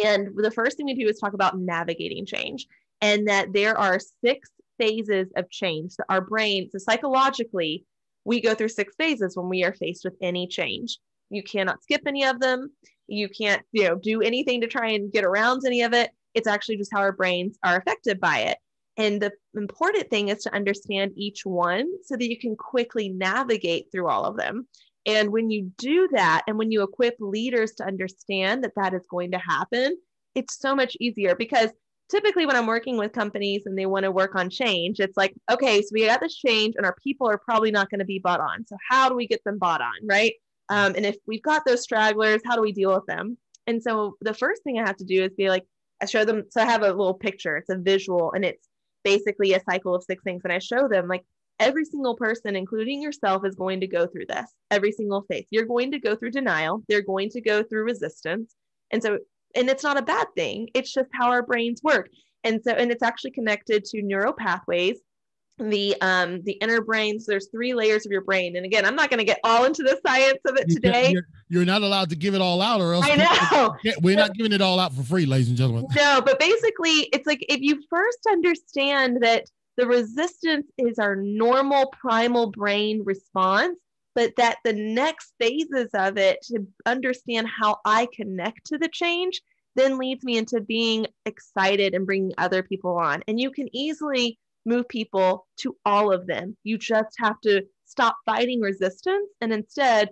And the first thing we do is talk about navigating change, and that there are 6 phases of change. So our brain, so psychologically, we go through 6 phases when we are faced with any change. You cannot skip any of them. You can't, do anything to try and get around any of it. It's actually just how our brains are affected by it. And the important thing is to understand each one so that you can quickly navigate through all of them. And when you do that, and when you equip leaders to understand that that is going to happen, it's so much easier. Because typically when I'm working with companies and they want to work on change, it's like, okay, so we got this change and our people are probably not going to be bought on. So how do we get them bought on, right? And if we've got those stragglers, how do we deal with them? And so the first thing I have to do is be like, I show them, so I have a little picture, it's a visual, and it's basically a cycle of 6 things. And I show them, like, every single person, including yourself, is going to go through this, every single phase. You're going to go through denial. They're going to go through resistance. And it's not a bad thing. It's just how our brains work. And it's actually connected to neural pathways, the inner brains. There's 3 layers of your brain. And again, I'm not going to get all into the science of it today. You're not allowed to give it all out, or else I know we're not giving it all out for free, ladies and gentlemen. No, but basically it's like, if you first understand that the resistance is our normal primal brain response, but that the next phases of it to understand how I connect to the change then leads me into being excited and bringing other people on. And you can easily move people to all of them. You just have to stop fighting resistance and instead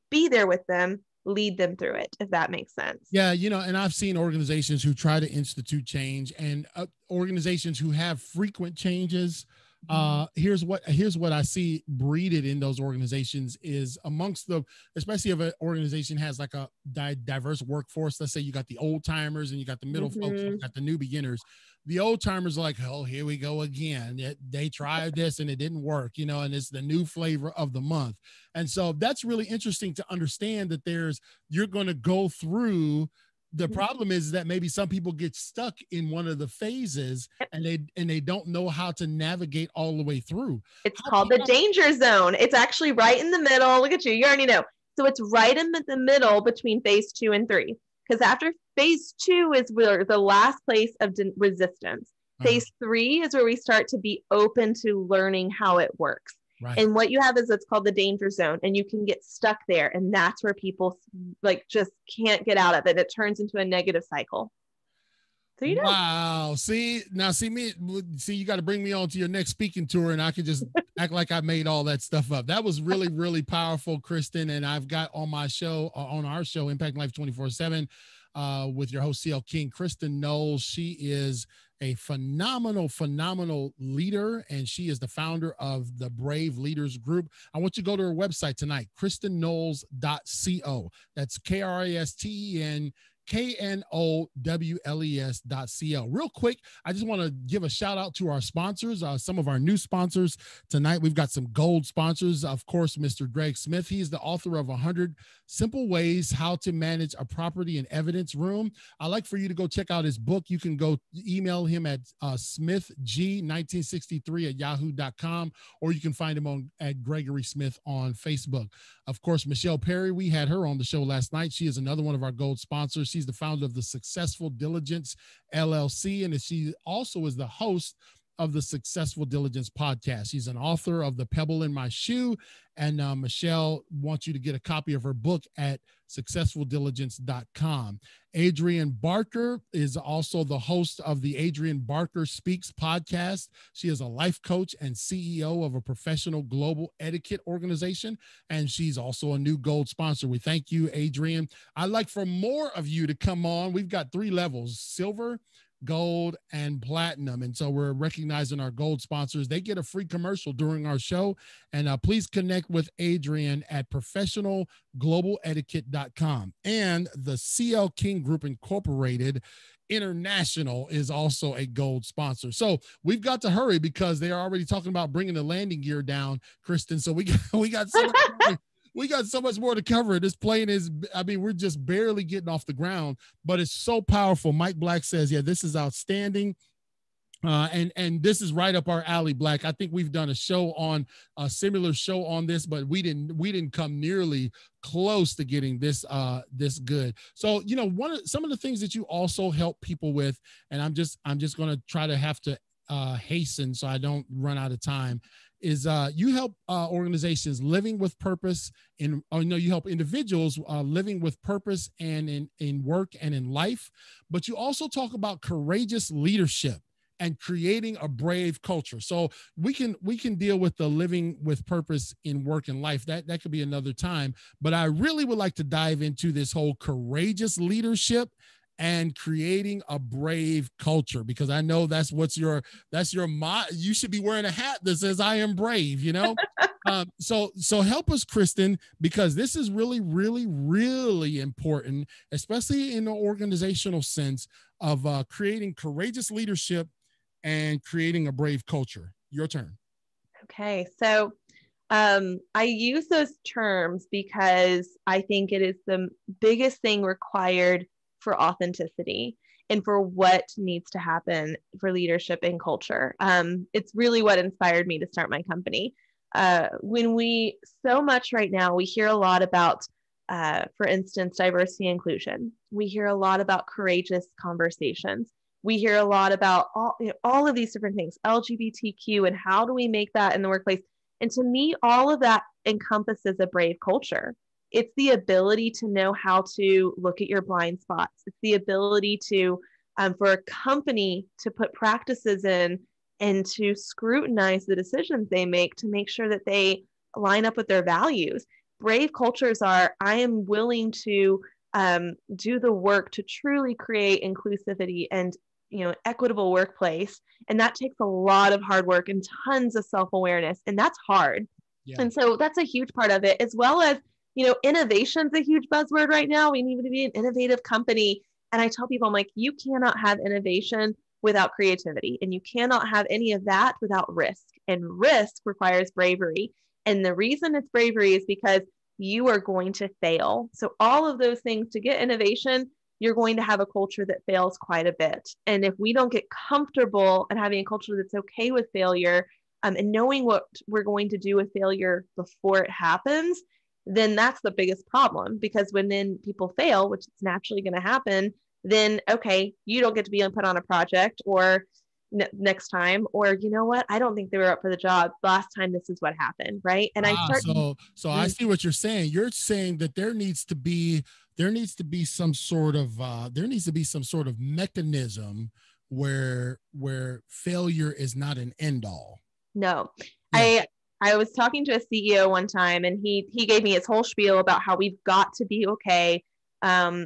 be there with them, lead them through it, if that makes sense. Yeah, and I've seen organizations who try to institute change, and organizations who have frequent changes. Here's what I see breeded in those organizations is amongst especially if an organization has like a diverse workforce. Let's say you got the old timers and you got the middle folks, you got the new beginners. The old timers are like, oh, here we go again. They tried this and it didn't work, and it's the new flavor of the month. And so that's really interesting to understand that you're going to go through. The problem is that maybe some people get stuck in one of the phases and they don't know how to navigate all the way through. It's called the danger zone. It's actually right in the middle. Look at you. You already know. So it's right in the middle between phase 2 and 3. Because after phase 2 is where the last place of resistance. Phase 3 is where we start to be open to learning how it works. Right. And what you have is it's called the danger zone, and you can get stuck there. And that's where people just can't get out of it. It turns into a negative cycle. So Wow. See, you got to bring me on to your next speaking tour and I can just act like I made all that stuff up. That was really, really powerful, Kristen. And I've got on our show, Impact Life 24/7, with your host, CL King, Kristen Knowles. She is a phenomenal leader, and she is the founder of the Brave Leaders Group. I want you to go to her website tonight, KristenKnowles.co. That's KristenKnowles.co. KNOWLES.CL. Real quick, I just want to give a shout out to our sponsors, some of our new sponsors tonight. We've got some gold sponsors. Of course, Mr. Greg Smith. He's the author of 100 Simple Ways How to Manage a Property and Evidence Room. I'd like for you to go check out his book. You can go email him at smithg1963@yahoo.com, or you can find him at Gregory Smith on Facebook. Of course, Michelle Perry, we had her on the show last night. She is another one of our gold sponsors. She's the founder of the Successful Diligence LLC, and she also is the host of the Successful Diligence podcast. She's an author of The Pebble in My Shoe, and Michelle wants you to get a copy of her book at successfuldiligence.com. Adrienne Barker is also the host of the Adrienne Barker Speaks podcast. She is a life coach and CEO of a professional global etiquette organization, and she's also a new gold sponsor. We thank you, Adrienne. I'd like for more of you to come on. We've got 3 levels: silver, gold, and platinum. And so we're recognizing our gold sponsors. They get a free commercial during our show. And please connect with Adrienne at professionalglobaletiquette.com. And the CL King Group Incorporated International is also a gold sponsor. So we've got to hurry because they are already talking about bringing the landing gear down, Kristen. So we got so much more. We got so much more to cover. This plane is, I mean, we're just barely getting off the ground, but it's so powerful. Mike Black says, yeah, this is outstanding. And this is right up our alley, Black. I think we've done a similar show on this, but we didn't come nearly close to getting this good. So, some of the things that you also help people with, and I'm just going to try to have to hasten so I don't run out of time, is you help organizations living with purpose you help individuals living with purpose and in work and in life, but you also talk about courageous leadership and creating a brave culture. So we can deal with the living with purpose in work and life. That could be another time, but I really would like to dive into this whole courageous leadership and creating a brave culture, because I know that's your you should be wearing a hat that says I am brave, so help us, Kristen, because this is really, really, really important, especially in the organizational sense of creating courageous leadership and creating a brave culture. Your turn. Okay. So I use those terms because I think it is the biggest thing required for authenticity and for what needs to happen for leadership and culture. It's really what inspired me to start my company. So much right now, we hear a lot about, for instance, diversity and inclusion. We hear a lot about courageous conversations. We hear a lot about all of these different things, LGBTQ, and how do we make that in the workplace? And to me, all of that encompasses a brave culture. It's the ability to know how to look at your blind spots. It's the ability to, for a company to put practices in and to scrutinize the decisions they make to make sure that they line up with their values. Brave cultures are, I am willing to do the work to truly create inclusivity and equitable workplace. And that takes a lot of hard work and tons of self-awareness. And that's hard. Yeah. And so that's a huge part of it, as well as innovation's a huge buzzword right now. We need to be an innovative company. And I tell people, I'm like, you cannot have innovation without creativity, and you cannot have any of that without risk. And risk requires bravery. And the reason it's bravery is because you are going to fail. So all of those things to get innovation, you're going to have a culture that fails quite a bit. And if we don't get comfortable at having a culture that's okay with failure, and knowing what we're going to do with failure before it happens, then that's the biggest problem. Because when then people fail, which is naturally going to happen, then, okay, you don't get to be put on a project or next time, or you know what, I don't think they were up for the job last time, this is what happened, right? And I see what you're saying. You're saying that there needs to be some sort of mechanism where failure is not an end all. No. Yeah. I was talking to a CEO one time, and he gave me his whole spiel about how we've got to be okay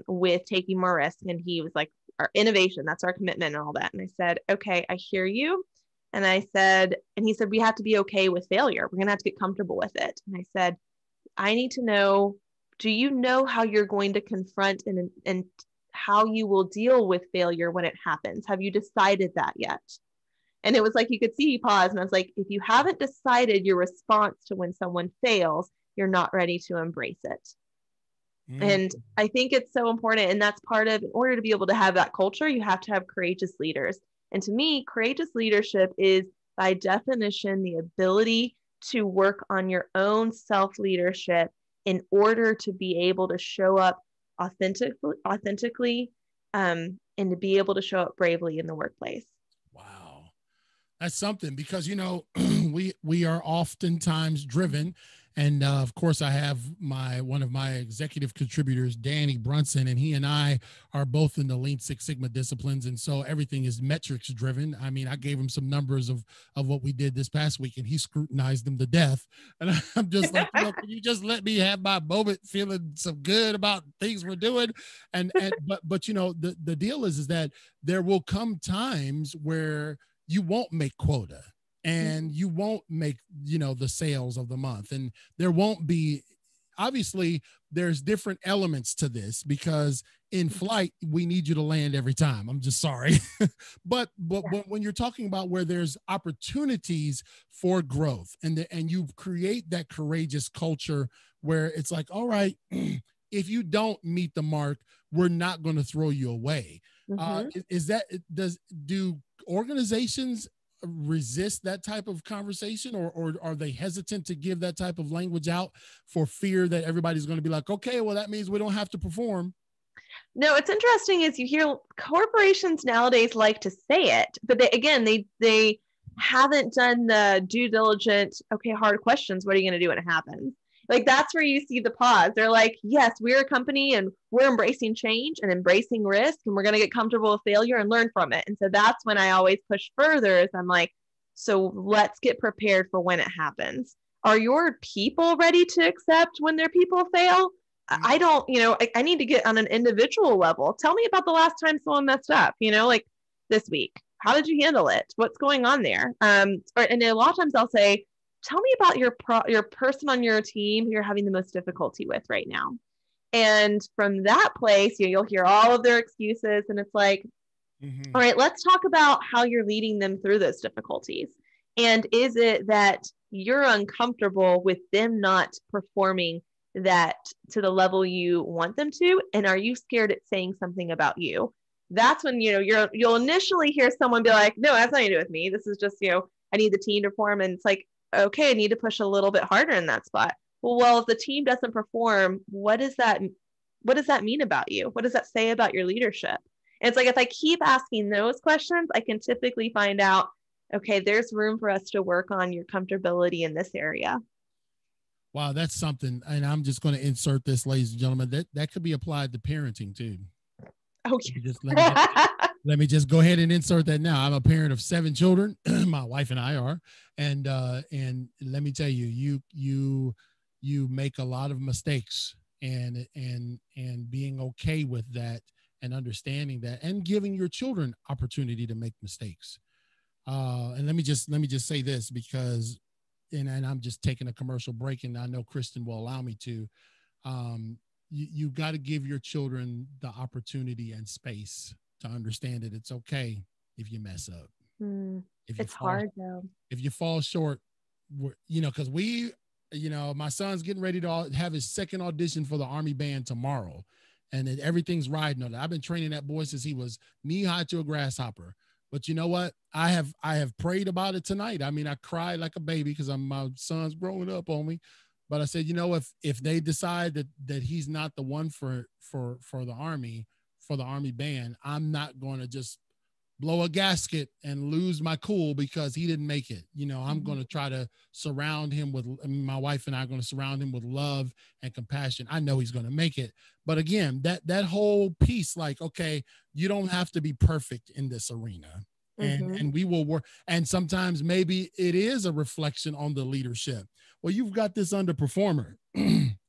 with taking more risk. And he was like, our innovation, that's our commitment and all that. And I said, okay, I hear you. And he said, we have to be okay with failure. We're going to have to get comfortable with it. And I said, I need to know, do you know how you're going to confront and how you will deal with failure when it happens. Have you decided that yet? And it was like, you could see he paused, and I was like, if you haven't decided your response to when someone fails, you're not ready to embrace it. And I think it's so important. And that's part of, in order to be able to have that culture, you have to have courageous leaders. And to me, courageous leadership is by definition the ability to work on your own self-leadership in order to be able to show up authentically, and to be able to show up bravely in the workplace. Wow. That's something, because, you know, we are oftentimes driven. And of course, I have one of my executive contributors, Danny Brunson, and he and I are both in the Lean Six Sigma disciplines. And so everything is metrics driven. I mean, I gave him some numbers of what we did this past week, and he scrutinized them to death. And I'm just like, you know, can you just let me have my moment feeling so good about things we're doing? But you know, the deal is that there will come times where you won't make quota, and you won't make, you know, the sales of the month, and there won't be, obviously there's different elements to this, because in flight, we need you to land every time. I'm just sorry. but when you're talking about where there's opportunities for growth, and you create that courageous culture where it's like, all right, if you don't meet the mark, we're not going to throw you away. Do organizations resist that type of conversation, or are they hesitant to give that type of language out for fear that everybody's going to be like, okay, well, that means we don't have to perform? No, it's interesting is you hear corporations nowadays like to say it, but they haven't done the due diligence. Okay, hard questions. What are you going to do when it happens? Like, that's where you see the pause. They're like, yes, we're a company and we're embracing change and embracing risk, and we're going to get comfortable with failure and learn from it. And so that's when I always push further, is I'm like, so let's get prepared for when it happens. Are your people ready to accept when their people fail? I don't, you know, I need to get on an individual level. Tell me about the last time someone messed up, you know, like this week. How did you handle it? What's going on there? And a lot of times I'll say, tell me about your person on your team who you're having the most difficulty with right now. And from that place, you'll hear all of their excuses. And it's like, all right, let's talk about how you're leading them through those difficulties. And is it that you're uncomfortable with them not performing that to the level you want them to? And are you scared at saying something about you? That's when, you know, you'll initially hear someone be like, no, that's nothing to do with me. This is just, you know, I need the team to perform. And it's like, okay, I need to push a little bit harder in that spot. Well, if the team doesn't perform, what does that mean about you? What does that say about your leadership? And it's like, if I keep asking those questions, I can typically find out, okay, there's room for us to work on your comfortability in this area. Wow, that's something. And I'm just going to insert this, ladies and gentlemen, that could be applied to parenting too. Okay. Let me just go ahead and insert that now. I'm a parent of 7 children. My wife and I are, and let me tell you, you make a lot of mistakes, and being okay with that, and understanding that, and giving your children opportunity to make mistakes. And let me just say this, because, and I'm just taking a commercial break, and I know Kristen will allow me to. You got to give your children the opportunity and space to understand that it's okay if you mess up. It's hard though. If you fall short, you know, because my son's getting ready to have his second audition for the Army band tomorrow, and everything's riding on it. I've been training that boy since he was knee high to a grasshopper. But you know what? I have prayed about it tonight. I mean, I cried like a baby because my son's growing up on me. But I said, you know, if they decide that he's not the one for the Army band, I'm not going to just blow a gasket and lose my cool because he didn't make it. You know, I'm going to try to surround him with, my wife and I are going to surround him with love and compassion. I know he's going to make it. But again, that whole piece, like, okay, you don't have to be perfect in this arena. And we will work. And sometimes maybe it is a reflection on the leadership. Well, you've got this underperformer.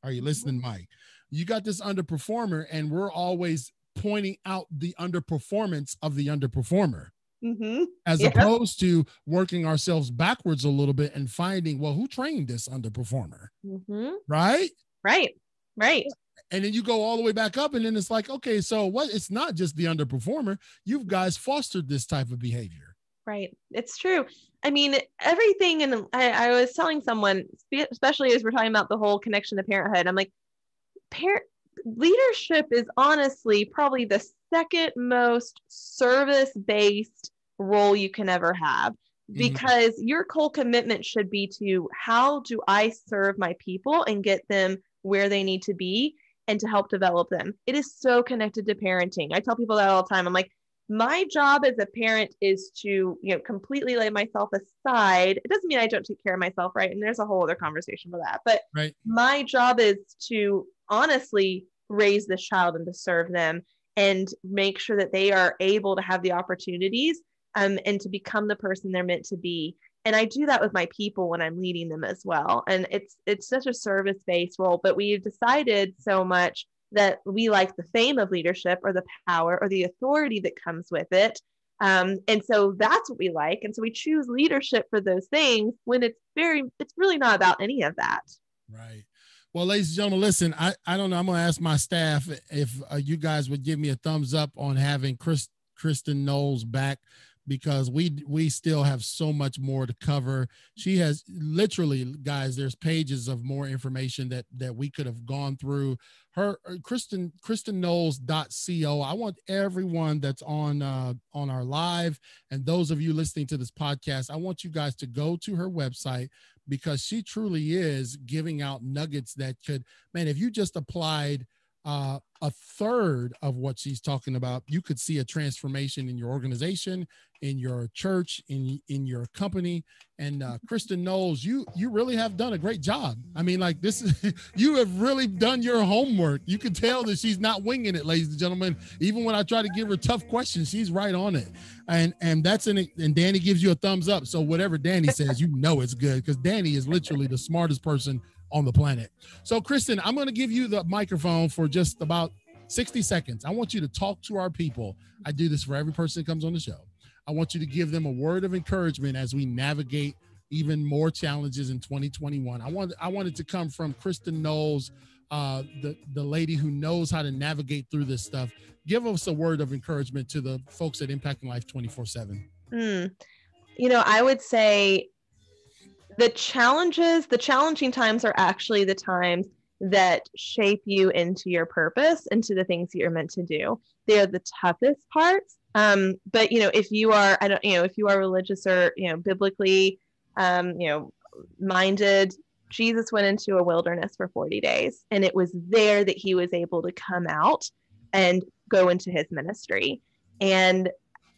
Are you listening, Mike? You got this underperformer, and we're always pointing out the underperformance of the underperformer, as opposed to working ourselves backwards a little bit and finding, well, who trained this underperformer? Right. And then you go all the way back up, and then it's like, okay, so what? It's not just the underperformer. You guys fostered this type of behavior. Right. It's true. I mean, everything. And I was telling someone, especially as we're talking about the whole connection to parenthood, I'm like, parent leadership is honestly probably the second most service-based role you can ever have, because your whole commitment should be to how do I serve my people and get them where they need to be and to help develop them. It is so connected to parenting. I tell people that all the time. I'm like, my job as a parent is to, completely lay myself aside. It doesn't mean I don't take care of myself, right? And there's a whole other conversation for that. But my job is to honestly raise this child and to serve them and make sure that they are able to have the opportunities and to become the person they're meant to be. And I do that with my people when I'm leading them as well. And it's such a service-based role, but we've decided so much that we like the fame of leadership or the power or the authority that comes with it. And so that's what we like. And so we choose leadership for those things when it's really not about any of that. Right. Well, ladies and gentlemen, listen, I don't know. I'm going to ask my staff if you guys would give me a thumbs up on having Kristen Knowles back, because we still have so much more to cover. She has literally, guys, there's pages of more information that we could have gone through. Her KristenKnowles.co. I want everyone that's on our live and those of you listening to this podcast, I want you guys to go to her website, because she truly is giving out nuggets that could, man, if you just applied a third of what she's talking about, you could see a transformation in your organization, in your church, in your company. And Kristen Knowles, you really have done a great job. I mean, like, this is, you have really done your homework. You can tell that she's not winging it, ladies and gentlemen. Even when I try to give her tough questions, she's right on it. And that's and Danny gives you a thumbs up. So whatever Danny says, it's good, because Danny is literally the smartest person on the planet. So Kristen, I'm going to give you the microphone for just about 60 seconds. I want you to talk to our people. I do this for every person that comes on the show. I want you to give them a word of encouragement as we navigate even more challenges in 2021. I want it to come from Kristen Knowles, the lady who knows how to navigate through this stuff. Give us a word of encouragement to the folks at Impacting Life 24/7. I would say the challenging times are actually the times that shape you into your purpose, into the things that you're meant to do. They're the toughest parts. But if you are, if you are religious or, biblically, minded, Jesus went into a wilderness for 40 days, and it was there that he was able to come out and go into his ministry. And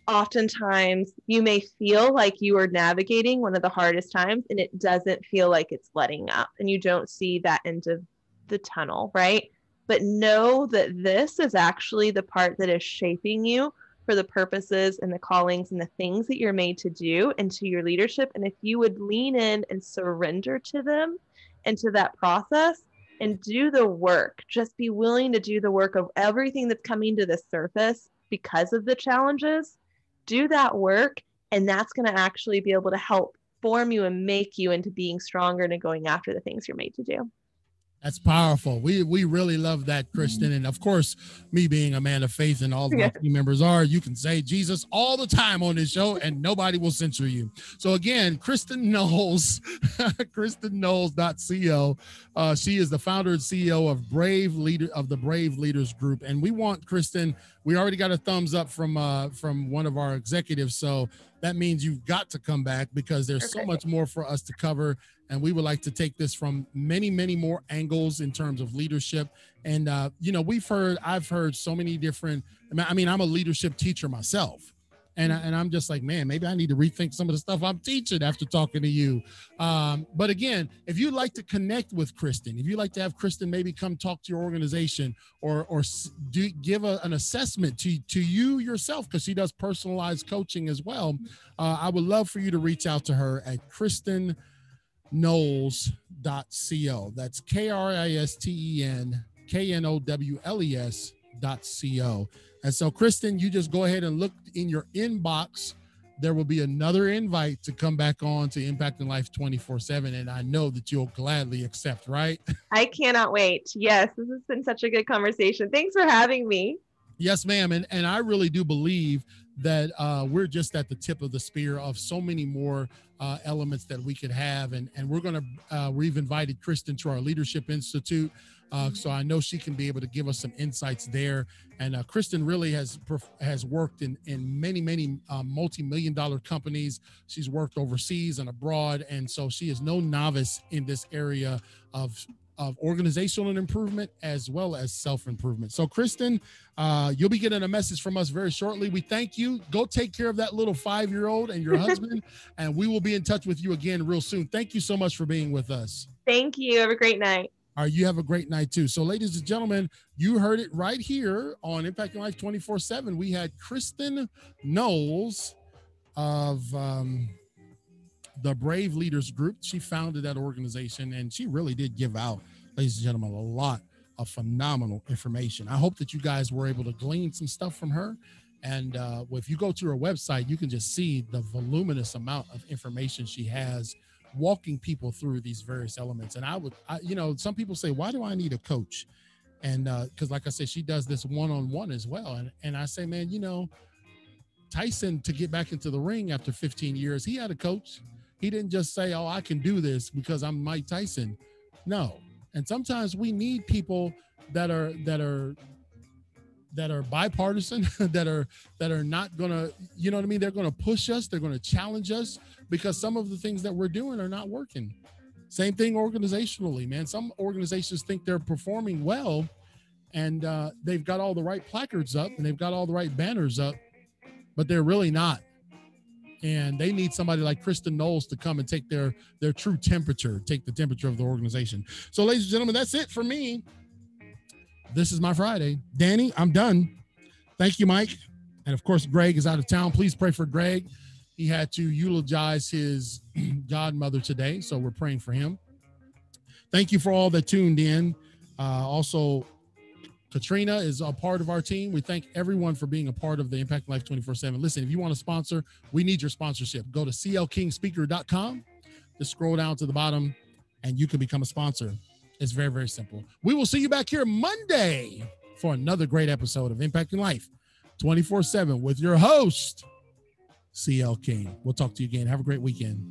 oftentimes you may feel like you are navigating one of the hardest times, and it doesn't feel like it's letting up, and you don't see that end of the tunnel, right? But know that this is actually the part that is shaping you for the purposes and the callings and the things that you're made to do and to your leadership. And if you would lean in and surrender to them and to that process and do the work, just be willing to do the work of everything that's coming to the surface because of the challenges, do that work. And that's going to actually be able to help form you and make you into being stronger and going after the things you're made to do. That's powerful. We really love that, Kristen. And of course, me being a man of faith, and all of my team members are, you can say Jesus all the time on this show and nobody will censor you. So again, Kristen Knowles, KristenKnowles.co. She is the founder and CEO of the Brave Leaders Group. And we want Kristen, we already got a thumbs up from one of our executives. So that means you've got to come back, because there's so much more for us to cover. And we would like to take this from many, many more angles in terms of leadership. And, I've heard so many different, I mean, I'm a leadership teacher myself. And I'm just like, man, maybe I need to rethink some of the stuff I'm teaching after talking to you. But again, if you'd like to connect with Kristen, if you'd like to have Kristen maybe come talk to your organization or give an assessment to you yourself, because she does personalized coaching as well, I would love for you to reach out to her at KristenKnowles.co. That's KristenKnowles.co. And so, Kristen, you just go ahead and look in your inbox there will be another invite to come back on to Impacting Life 24/7. And I know that you'll gladly accept, right? I cannot wait. Yes, this has been such a good conversation. Thanks for having me. Yes, ma'am. And I really do believe that we're just at the tip of the spear of so many more elements that we could have. And we're going to, we've invited Kristen to our Leadership Institute. So I know she can be able to give us some insights there. And Kristen really has worked in many multi-million-dollar companies. She's worked overseas and abroad. And so she is no novice in this area of organizational improvement as well as self-improvement. So Kristen, you'll be getting a message from us very shortly. We thank you. Go take care of that little 5-year-old and your husband, and we will be in touch with you again real soon. Thank you so much for being with us. Thank you. Have a great night. All right, you have a great night too. So ladies and gentlemen, you heard it right here on Impacting Life 24/7. We had Kristen Knowles of the Brave Leaders Group. She founded that organization, and she really did give out, ladies and gentlemen, a lot of phenomenal information. I hope that you guys were able to glean some stuff from her. And if you go to her website, you can just see the voluminous amount of information she has, walking people through these various elements. And some people say, why do I need a coach? And because like I said, she does this one-on-one as well. And I say, man, Tyson, to get back into the ring after 15 years, he had a coach. He didn't just say, oh, I can do this because I'm Mike Tyson. No. And sometimes we need people that are bipartisan, that are not gonna, you know what I mean? They're gonna push us, they're gonna challenge us, because some of the things that we're doing are not working. Same thing organizationally, man. Some organizations think they're performing well, and they've got all the right placards up and they've got all the right banners up, but they're really not. And they need somebody like Kristen Knowles to come and take their true temperature, take the temperature of the organization. So ladies and gentlemen, that's it for me. This is my Friday. Danny, I'm done. Thank you, Mike. And of course, Greg is out of town. Please pray for Greg. He had to eulogize his godmother today, so we're praying for him. Thank you for all that tuned in. Also, Katrina is a part of our team. We thank everyone for being a part of the Impact Life 24/7. Listen, if you want to sponsor, we need your sponsorship. Go to clkingspeaker.com. Just scroll down to the bottom, and you can become a sponsor. It's very, very simple. We will see you back here Monday for another great episode of Impacting Life 24/7 with your host, CL King. We'll talk to you again. Have a great weekend.